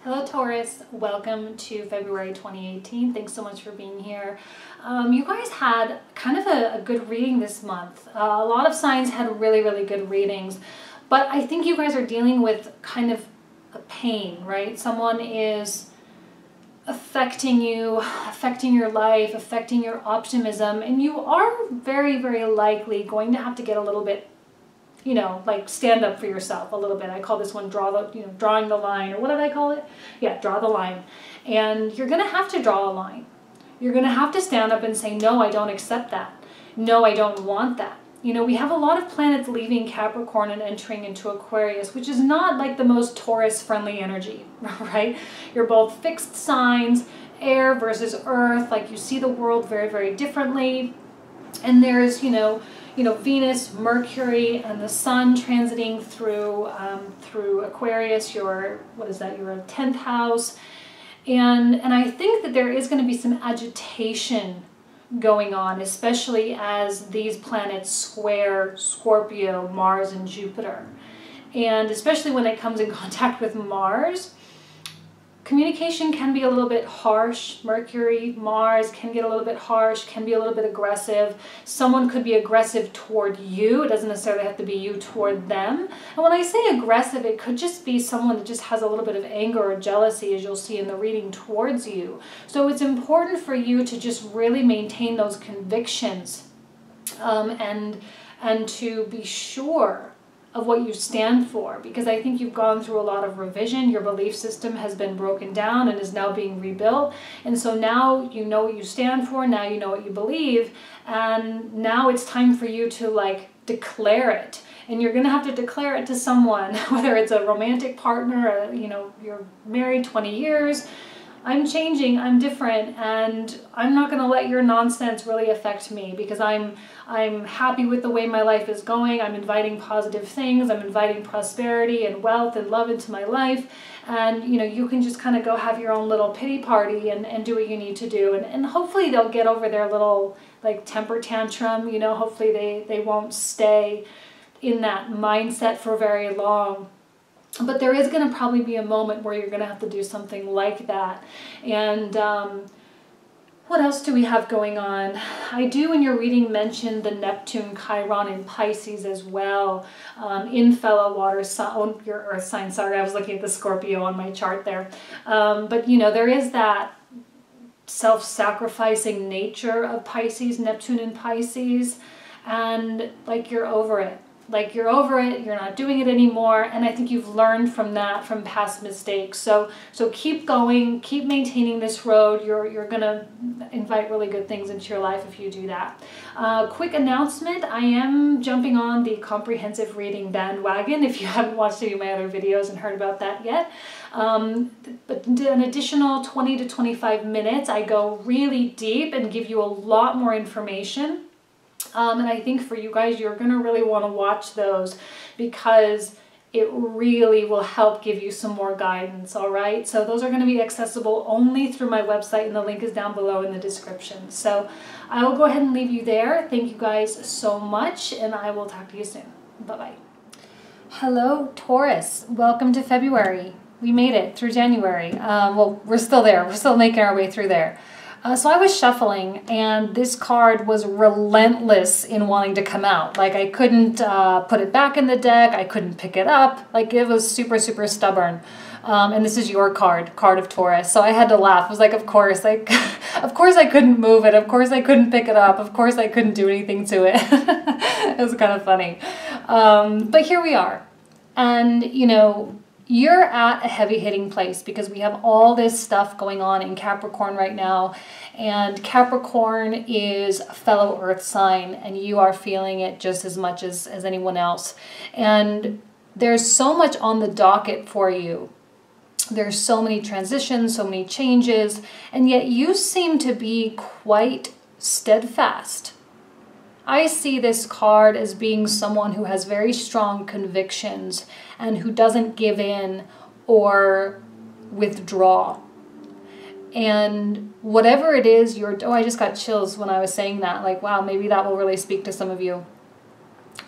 Hello Taurus, welcome to February 2018. Thanks so much for being here. You guys had kind of a good reading this month. A lot of signs had really good readings, but I think you guys are dealing with kind of a pain, right? Someone is affecting you, affecting your life, affecting your optimism, and you are very likely going to have to get a little bit, you know, like stand up for yourself a little bit. I call this one drawing the line, or what did I call it? Yeah, draw the line. And you're going to have to draw a line. You're going to have to stand up and say, no, I don't accept that. No, I don't want that. You know, we have a lot of planets leaving Capricorn and entering into Aquarius, which is not like the most Taurus-friendly energy, right? You're both fixed signs, air versus earth, like you see the world very differently. And there's, you know, Venus, Mercury, and the Sun transiting through Aquarius, your 10th house. And I think that there is going to be some agitation going on, especially as these planets square Scorpio, Mars, and Jupiter. And especially when it comes in contact with Mars, communication can be a little bit harsh. Mercury, Mars can get a little bit harsh, can be a little bit aggressive. Someone could be aggressive toward you. It doesn't necessarily have to be you toward them. And when I say aggressive, it could just be someone that just has a little bit of anger or jealousy, as you'll see in the reading, towards you. So it's important for you to just really maintain those convictions and to be sure of what you stand for, because I think you've gone through a lot of revision. Your belief system has been broken down and is now being rebuilt, and so now you know what you stand for, now you know what you believe, and now it's time for you to like declare it. And you're going to have to declare it to someone, whether it's a romantic partner, or, you know, you're married 20 years, I'm changing, I'm different, and I'm not going to let your nonsense really affect me, because I'm happy with the way my life is going. I'm inviting positive things. I'm inviting prosperity and wealth and love into my life. And, you know, you can just kind of go have your own little pity party and do what you need to do. And hopefully they'll get over their little, like, temper tantrum. You know, hopefully they won't stay in that mindset for very long. But there is going to probably be a moment where you're going to have to do something like that. And what else do we have going on? I do, in your reading, mention the Neptune, Chiron, and Pisces as well, in fellow water sign, your earth sign. Sorry, I was looking at the Scorpio on my chart there. But, you know, there is that self-sacrificing nature of Pisces, Neptune and Pisces, and like you're over it. Like you're over it, you're not doing it anymore, and I think you've learned from that, from past mistakes. So keep going, keep maintaining this road. You're gonna invite really good things into your life if you do that. Quick announcement, I am jumping on the comprehensive reading bandwagon if you haven't watched any of my other videos and heard about that yet. But an additional 20 to 25 minutes, I go really deep and give you a lot more information. And I think for you guys, you're going to really want to watch those, because it really will help give you some more guidance, all right? So those are going to be accessible only through my website, and the link is down below in the description. So I will go ahead and leave you there. Thank you guys so much, and I will talk to you soon. Bye-bye. Hello, Taurus. Welcome to February. We made it through January. Well, we're still there. We're still making our way through there. So I was shuffling, and this card was relentless in wanting to come out. Like, I couldn't put it back in the deck. I couldn't pick it up. Like, it was super stubborn. And this is your card of Taurus. So I had to laugh. I was like, of course, like, of course I couldn't move it. Of course I couldn't pick it up. Of course I couldn't do anything to it. It was kind of funny. But here we are. And, you know, you're at a heavy-hitting place, because we have all this stuff going on in Capricorn right now, and Capricorn is a fellow earth sign, and you are feeling it just as much as anyone else. And there's so much on the docket for you. There's so many transitions, so many changes, and yet you seem to be quite steadfast. I see this card as being someone who has very strong convictions and who doesn't give in or withdraw. And whatever it is, I just got chills when I was saying that. Like, wow, maybe that will really speak to some of you.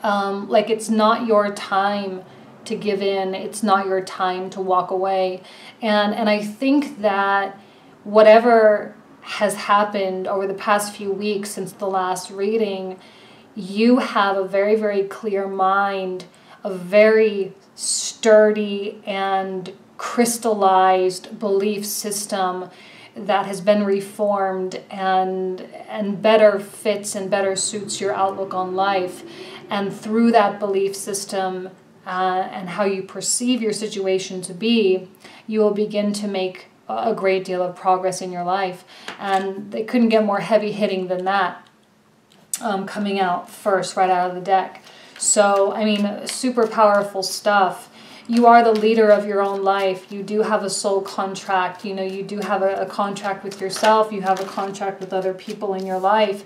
Like, it's not your time to give in. It's not your time to walk away. And I think that whatever has happened over the past few weeks since the last reading, you have a very, very clear mind, a very sturdy and crystallized belief system that has been reformed and better fits and better suits your outlook on life. And through that belief system and how you perceive your situation to be, you will begin to make a great deal of progress in your life. And they couldn't get more heavy hitting than that coming out first, right out of the deck. So, I mean, super powerful stuff. You are the leader of your own life. You do have a soul contract. You know, you do have a contract with yourself. You have a contract with other people in your life.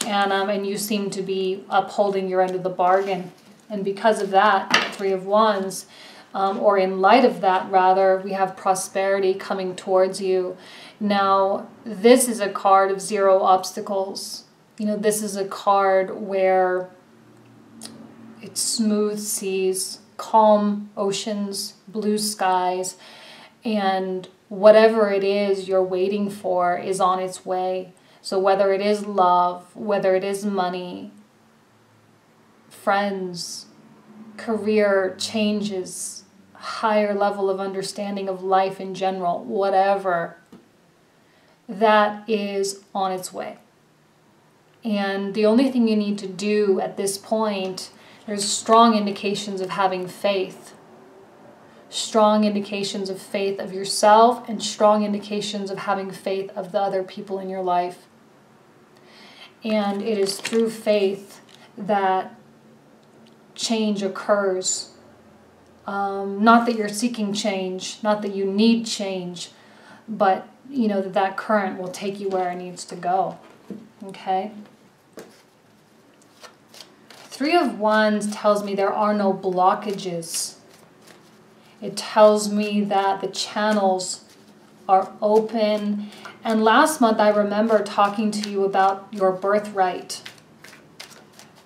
And you seem to be upholding your end of the bargain. And because of that, Three of Wands, or in light of that, rather, we have prosperity coming towards you. Now, this is a card of 0 obstacles. You know, this is a card where it's smooth seas, calm oceans, blue skies, and whatever it is you're waiting for is on its way. So whether it is love, whether it is money, friends, career changes, higher level of understanding of life in general, whatever, that is on its way. And the only thing you need to do at this point, there's strong indications of having faith. Strong indications of faith of yourself and strong indications of having faith of the other people in your life. And it is through faith that change occurs. Not that you're seeking change, not that you need change, but you know that current will take you where it needs to go. Okay? Three of Wands tells me there are no blockages. It tells me that the channels are open. And last month I remember talking to you about your birthright.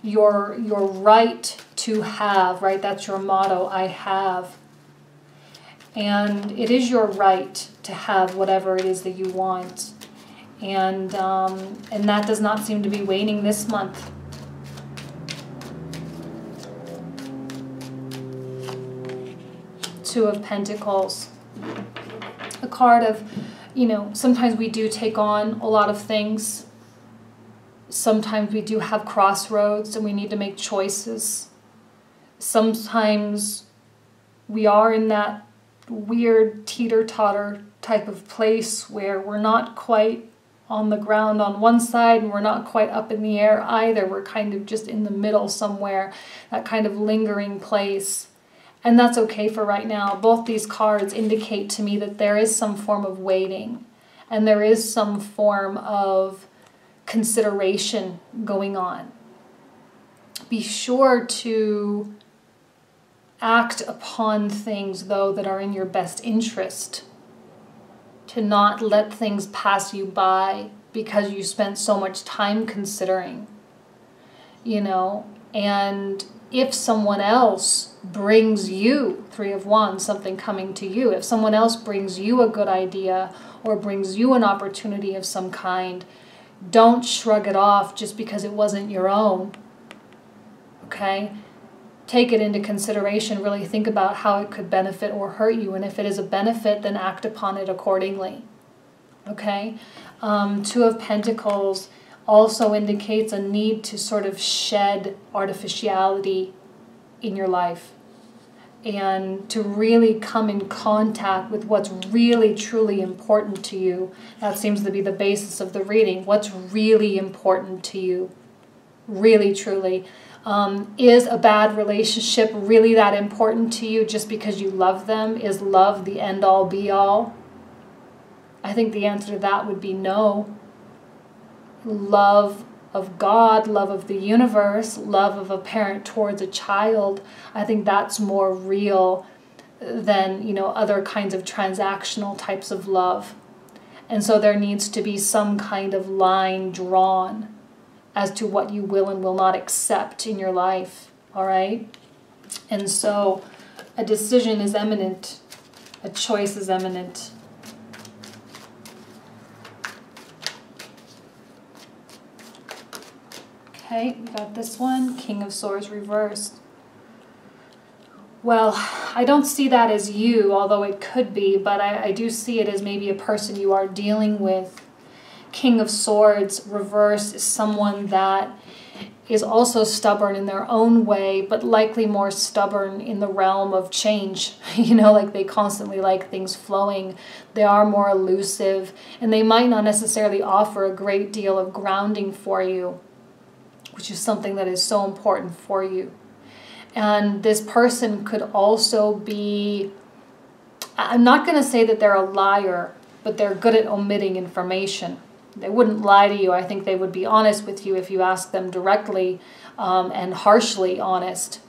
Your right to have, right? That's your motto, I have. And it is your right to have whatever it is that you want. And that does not seem to be waning this month. Two of Pentacles. A card of, you know, sometimes we do take on a lot of things. Sometimes we do have crossroads and we need to make choices. Sometimes we are in that weird teeter-totter type of place where we're not quite on the ground on one side and we're not quite up in the air either. We're kind of just in the middle somewhere, that kind of lingering place. And that's okay for right now. Both these cards indicate to me that there is some form of waiting and there is some form of consideration going on. Be sure to act upon things, though, that are in your best interest. To not let things pass you by because you spent so much time considering, you know. And if someone else brings you, Three of Wands, something coming to you, if someone else brings you a good idea or brings you an opportunity of some kind, don't shrug it off just because it wasn't your own. Okay? Take it into consideration. Really think about how it could benefit or hurt you. And if it is a benefit, then act upon it accordingly. Okay? Two of Pentacles also indicates a need to sort of shed artificiality in your life and to really come in contact with what's really truly important to you. That seems to be the basis of the reading. What's really important to you? Really, truly. Is a bad relationship really that important to you just because you love them? Is love the end-all, be-all? I think the answer to that would be no. Love of God, love of the universe, love of a parent towards a child, I think that's more real than, you know, other kinds of transactional types of love. And so there needs to be some kind of line drawn as to what you will and will not accept in your life, all right? And so A decision is imminent. A choice is imminent. Okay, we got this one, King of Swords reversed. Well, I don't see that as you, although it could be, but I do see it as maybe a person you are dealing with. King of Swords reversed is someone that is also stubborn in their own way, but likely more stubborn in the realm of change. You know, like they constantly like things flowing. They are more elusive, and they might not necessarily offer a great deal of grounding for you, which is something that is so important for you. And this person could also be, I'm not going to say that they're a liar, but they're good at omitting information. They wouldn't lie to you. I think they would be honest with you if you asked them directly, and harshly honest.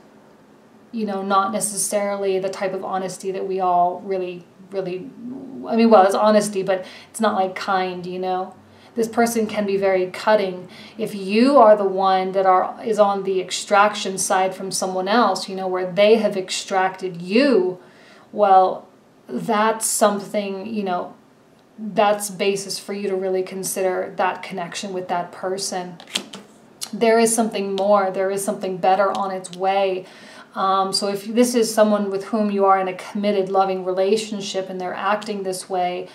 You know, not necessarily the type of honesty that we all really, I mean, well, it's honesty, but it's not like kind, you know. This person can be very cutting. If you are the one that is on the extraction side from someone else, you know, where they have extracted you, well, that's something, you know, that's basis for you to really consider that connection with that person. There is something more. There is something better on its way. So if this is someone with whom you are in a committed, loving relationship and they're acting this way,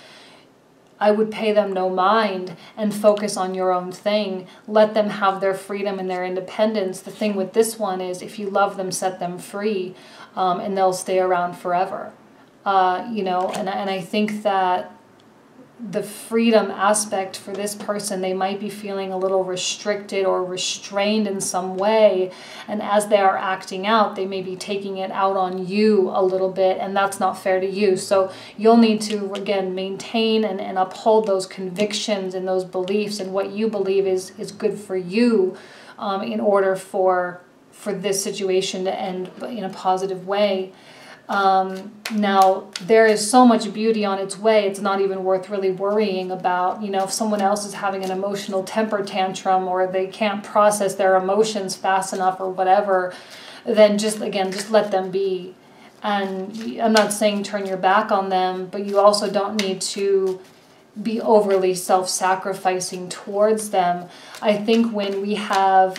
I would pay them no mind and focus on your own thing. Let them have their freedom and their independence. The thing with this one is if you love them, set them free, and they'll stay around forever. You know, and I think that the freedom aspect for this person, they might be feeling a little restricted or restrained in some way, and as they are acting out, they may be taking it out on you a little bit, and that's not fair to you. So you'll need to, again, maintain and uphold those convictions and those beliefs and what you believe is good for you, in order for this situation to end in a positive way. Now, there is so much beauty on its way, it's not even worth really worrying about. You know, if someone else is having an emotional temper tantrum or they can't process their emotions fast enough or whatever, then just let them be. And I'm not saying turn your back on them, but you also don't need to be overly self-sacrificing towards them. I think when we have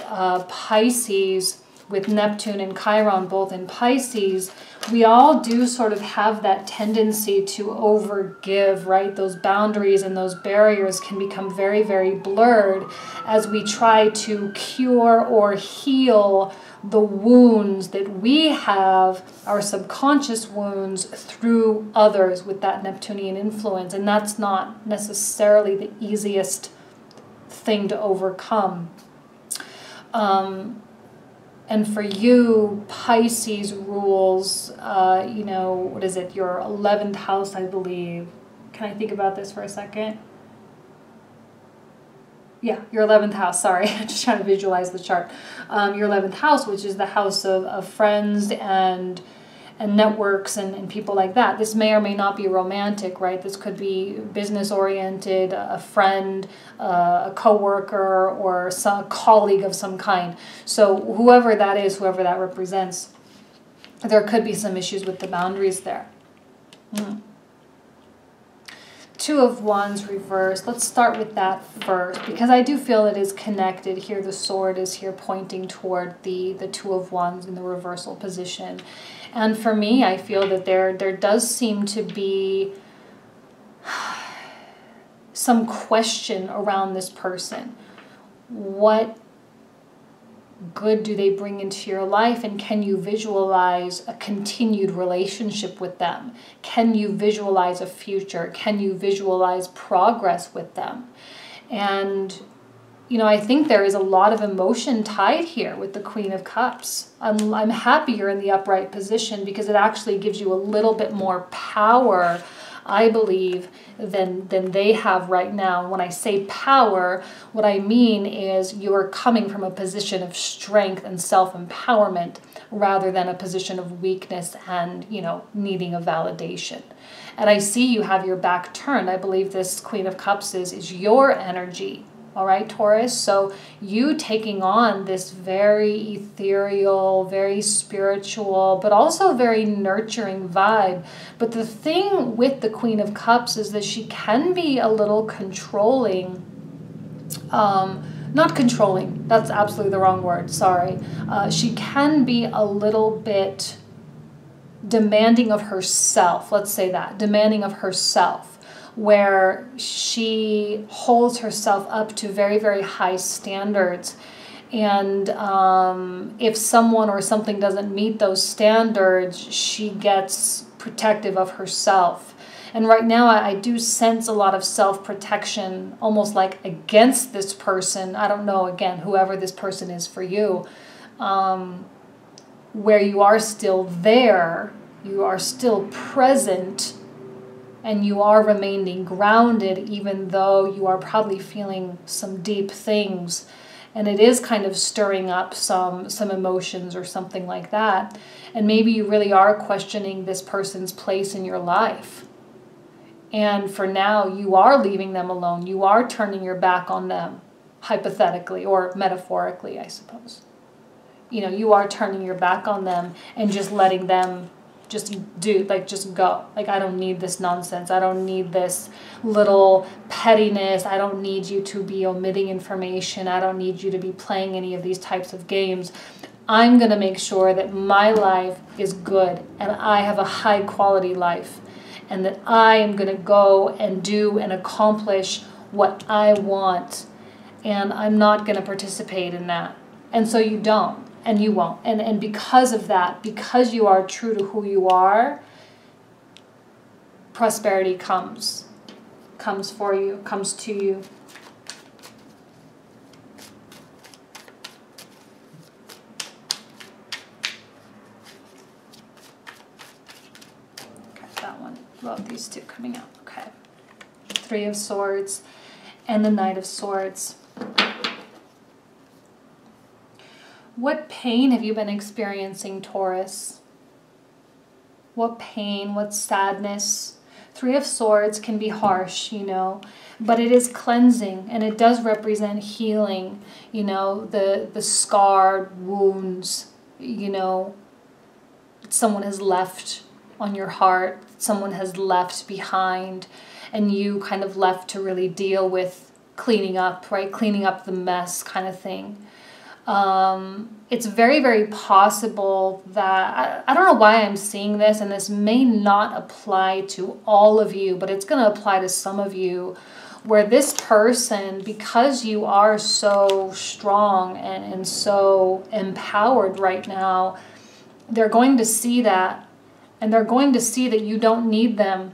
Pisces with Neptune and Chiron both in Pisces, we all do sort of have that tendency to overgive, right? Those boundaries and those barriers can become very, very blurred as we try to cure or heal the wounds that we have, our subconscious wounds, through others with that Neptunian influence. And that's not necessarily the easiest thing to overcome. And for you, Pisces rules, you know, what is it, your 11th house, I believe. Can I think about this for a second? Yeah, your 11th house, sorry. I'm just trying to visualize the chart. Your 11th house, which is the house of friends and networks and people like that. This may or may not be romantic, right? This could be business-oriented, a friend, a coworker, or a colleague of some kind. So whoever that is, whoever that represents, there could be some issues with the boundaries there. Two of Wands reversed. Let's start with that first, because I do feel it is connected here. The sword is here pointing toward the Two of Wands in the reversal position. And for me, I feel that there does seem to be some question around this person. What good do they bring into your life, and can you visualize a continued relationship with them? Can you visualize a future? Can you visualize progress with them? And you know, I think there is a lot of emotion tied here with the Queen of Cups. I'm happy you're in the upright position because it actually gives you a little bit more power, I believe, than they have right now. When I say power, what I mean is you're coming from a position of strength and self-empowerment rather than a position of weakness and, you know, needing a validation. And I see you have your back turned. I believe this Queen of Cups is your energy. All right, Taurus. So you taking on this very ethereal, very spiritual, but also very nurturing vibe. But the thing with the Queen of Cups is that she can be a little controlling. Not controlling, that's absolutely the wrong word, sorry. She can be a little bit demanding of herself, let's say that, demanding of herself, where she holds herself up to very, very high standards. And if someone or something doesn't meet those standards, she gets protective of herself. And right now I do sense a lot of self-protection, almost like against this person. I don't know, again, whoever this person is for you, where you are still there, you are still present, and you are remaining grounded, even though you are probably feeling some deep things. And it is kind of stirring up some emotions or something like that. And maybe you really are questioning this person's place in your life. And for now, you are leaving them alone. You are turning your back on them, hypothetically or metaphorically, I suppose. You know, you are turning your back on them and just letting them just go. Like, I don't need this nonsense. I don't need this little pettiness. I don't need you to be omitting information. I don't need you to be playing any of these types of games. I'm going to make sure that my life is good and I have a high quality life, and that I am going to go and do and accomplish what I want, and I'm not going to participate in that. And so you don't, and you won't. And because of that, because you are true to who you are, prosperity comes for you, comes to you. Love these two coming out. Okay. Three of Swords and the Knight of Swords. What pain have you been experiencing, Taurus? What pain, what sadness? Three of Swords can be harsh, you know, but it is cleansing, and it does represent healing, you know, the scarred wounds, you know, someone has left on your heart, someone has left behind, and you kind of left to really deal with cleaning up, right? Cleaning up the mess kind of thing. It's very, very possible that, I don't know why I'm seeing this, and this may not apply to all of you, but it's going to apply to some of you, where this person, because you are so strong and so empowered right now, they're going to see that. And they're going to see that you don't need them.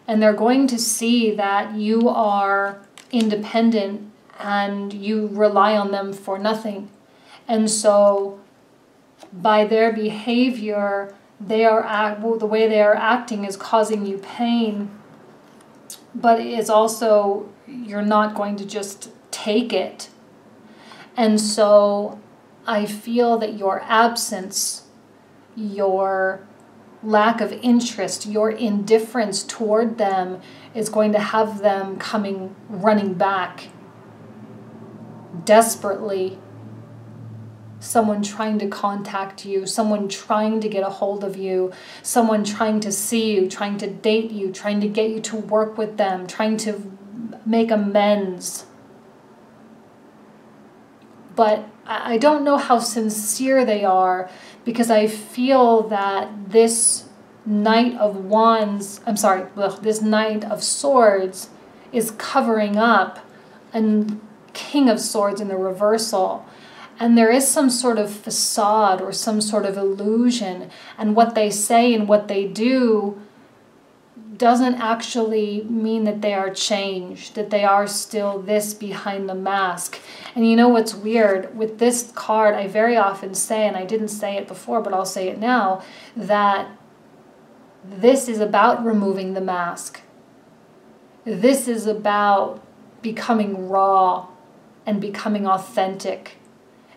And they're going to see that you are independent and you rely on them for nothing. And so by their behavior, the way they are acting is causing you pain. But it's also, you're not going to just take it. And so I feel that your absence, your lack of interest, your indifference toward them is going to have them running back desperately. Someone trying to contact you, someone trying to get a hold of you, someone trying to see you, trying to date you, trying to get you to work with them, trying to make amends. But I don't know how sincere they are, because I feel that this Knight of this Knight of Swords is covering up a King of Swords in the reversal. And there is some sort of facade or some sort of illusion, and what they say and what they do doesn't actually mean that they are changed, that they are still this behind the mask. And you know what's weird? With this card, I very often say, and I didn't say it before, but I'll say it now, that this is about removing the mask. This is about becoming raw and becoming authentic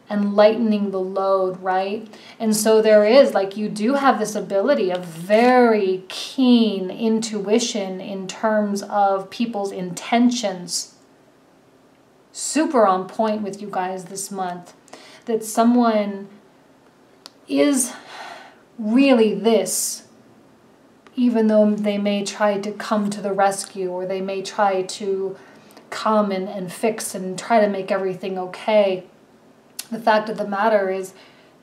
and lightening the load, right? And so there is, like, you do have this ability of very keen intuition in terms of people's intentions. super on point with you guys this month. That someone is really this, even though they may try to come to the rescue, or they may try to come and fix and try to make everything okay. The fact of the matter is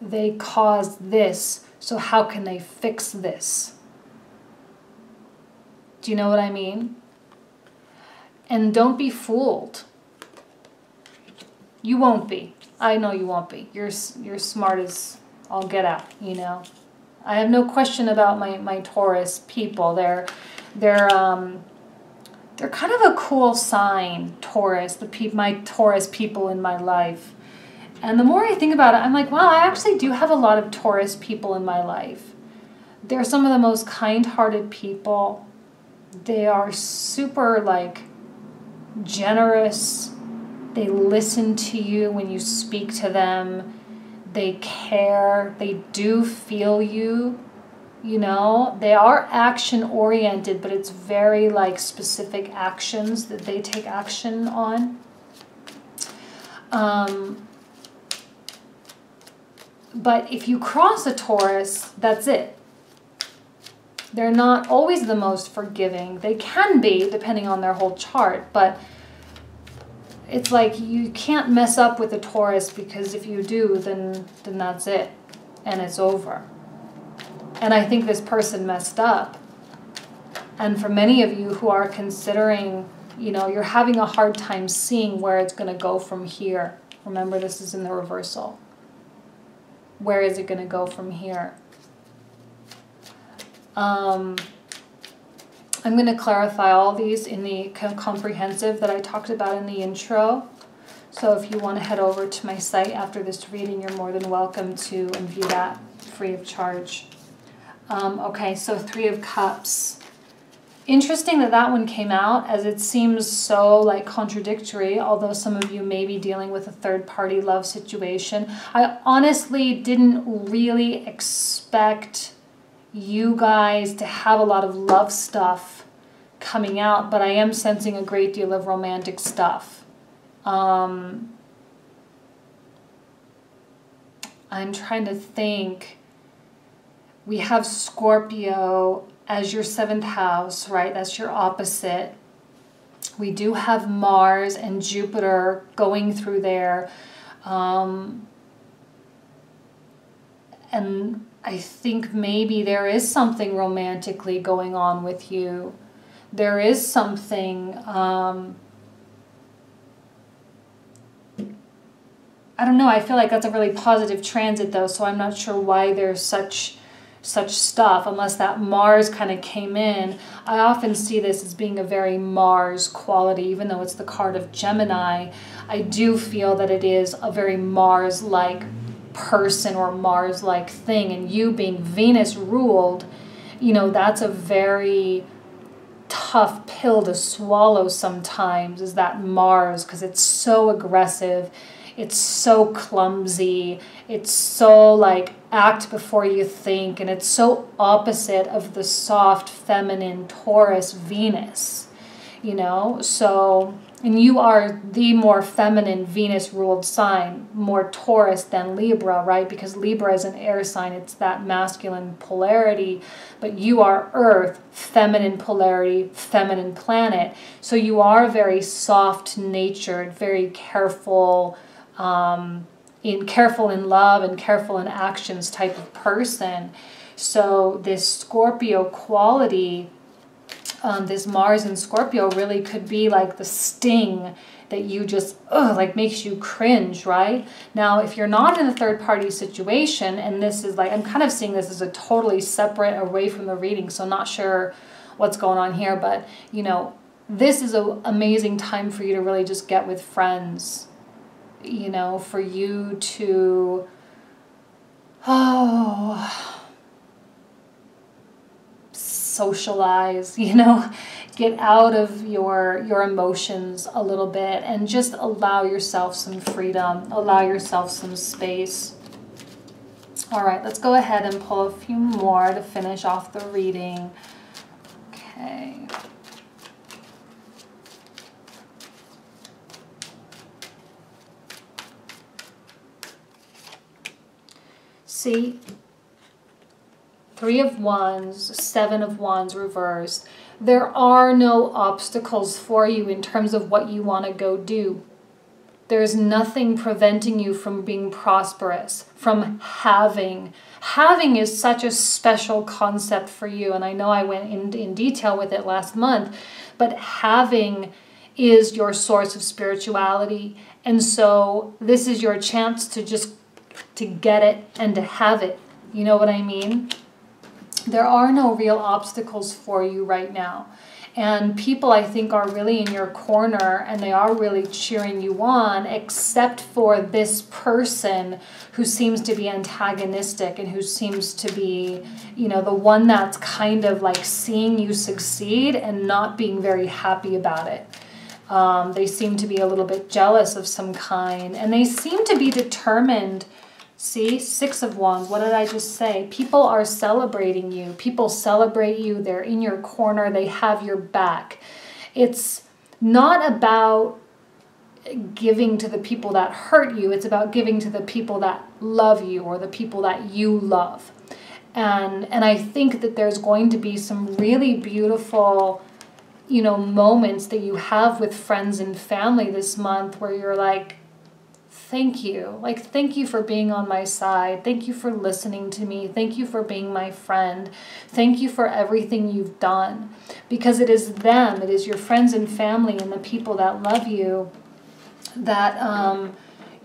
they caused this, so how can they fix this? Do you know what I mean? And don't be fooled. You won't be. I know you won't be. You're smart as all get out, you know. I have no question about my Taurus people. They're kind of a cool sign, Taurus, my Taurus people in my life. And the more I think about it, I'm like, wow, I actually do have a lot of Taurus people in my life. They're some of the most kind-hearted people. They are super, like, generous. They listen to you when you speak to them. They care. They do feel you. You know, they are action-oriented, but it's very, like, specific actions that they take action on. But if you cross a Taurus, that's it. They're not always the most forgiving. They can be, depending on their whole chart, but it's like you can't mess up with a Taurus, because if you do, then that's it, and it's over. And I think this person messed up. And for many of you who are considering, you know, you're having a hard time seeing where it's going to go from here. Remember, this is in the reversal. Where is it going to go from here? I'm going to clarify all these in the comprehensive that I talked about in the intro. So if you want to head over to my site after this reading, you're more than welcome to view that free of charge. Okay, so Three of Cups. Interesting that one came out, as it seems so like contradictory, although some of you may be dealing with a third-party love situation. I honestly didn't really expect you guys to have a lot of love stuff coming out, but I am sensing a great deal of romantic stuff. I'm trying to think. We have Scorpio as your 7th house, right? That's your opposite. We do have Mars and Jupiter going through there. And I think maybe there is something romantically going on with you. There is something, I don't know, I feel like that's a really positive transit though, so I'm not sure why there's such stuff, unless that Mars kind of came in. I often see this as being a very Mars quality, even though it's the card of Gemini. I do feel that it is a very Mars-like person or Mars-like thing, and you being Venus ruled, you know, that's a very tough pill to swallow sometimes, is that Mars, because it's so aggressive, it's so clumsy, it's so like act before you think, and it's so opposite of the soft feminine Taurus Venus, you know. So, and you are the more feminine Venus ruled sign, more Taurus than Libra, right? Because Libra is an air sign, it's that masculine polarity, but you are Earth, feminine polarity, feminine planet. So you are very soft natured, very careful, careful in love and careful in actions type of person. So this Scorpio quality, this Mars in Scorpio really could be like the sting that you just, like makes you cringe, right? Now, if you're not in a third-party situation, and this is like, I'm kind of seeing this as a totally separate, away from the reading, so I'm not sure what's going on here, but, you know, this is an amazing time for you to really just get with friends, you know, for you to, socialize, you know, get out of your emotions a little bit and just allow yourself some freedom, allow yourself some space. All right, let's go ahead and pull a few more to finish off the reading. Okay. See? 3 of Wands, 7 of Wands reversed. There are no obstacles for you in terms of what you want to go do. There's nothing preventing you from being prosperous, from having. Having is such a special concept for you, and I know I went in detail with it last month, but having is your source of spirituality, and so this is your chance to get it and to have it. You know what I mean? There are no real obstacles for you right now. And people, I think, are really in your corner and they are really cheering you on, except for this person who seems to be antagonistic and who seems to be, you know, the one that's kind of like seeing you succeed and not being very happy about it. They seem to be a little bit jealous of some kind, and they seem to be determined. See, 6 of Wands, what did I just say? People are celebrating you. People celebrate you. They're in your corner. They have your back. It's not about giving to the people that hurt you. It's about giving to the people that love you or the people that you love. And I think that there's going to be some really beautiful, you know, moments that you have with friends and family this month where you're like, thank you. Like, thank you for being on my side. Thank you for listening to me. Thank you for being my friend. Thank you for everything you've done. Because it is them, it is your friends and family and the people that love you that,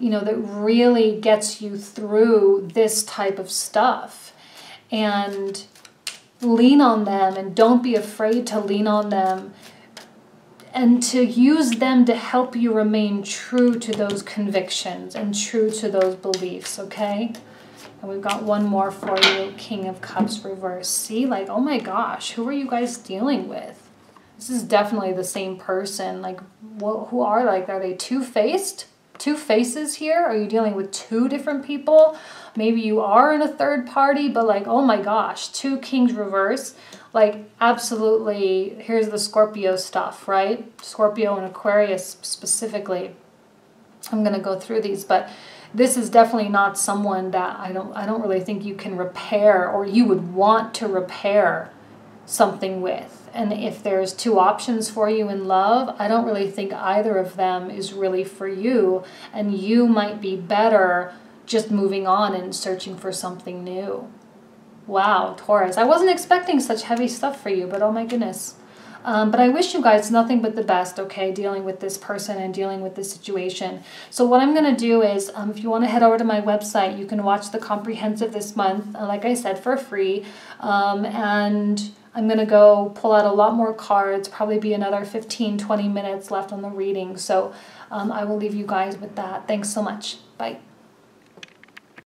you know, that really gets you through this type of stuff. And lean on them, and don't be afraid to lean on them, and to use them to help you remain true to those convictions and true to those beliefs, okay? And we've got one more for you, King of Cups reverse. See, like, oh my gosh, who are you guys dealing with? This is definitely the same person. Like, who are they two-faced? Two faces here? Are you dealing with 2 different people? Maybe you are in a third party, but like, oh my gosh, 2 Kings reverse. Like, absolutely, here's the Scorpio stuff, right? Scorpio and Aquarius specifically. I'm going to go through these, but this is definitely not someone that I don't really think you can repair, or you would want to repair something with. And if there's 2 options for you in love, I don't really think either of them is really for you, and you might be better just moving on and searching for something new. Wow, Taurus. I wasn't expecting such heavy stuff for you, but oh my goodness. But I wish you guys nothing but the best, okay, dealing with this person and dealing with this situation. So what I'm going to do is, if you want to head over to my website, you can watch the comprehensive this month, like I said, for free. And I'm going to go pull out a lot more cards, probably be another 15-20 minutes left on the reading. So I will leave you guys with that. Thanks so much. Bye.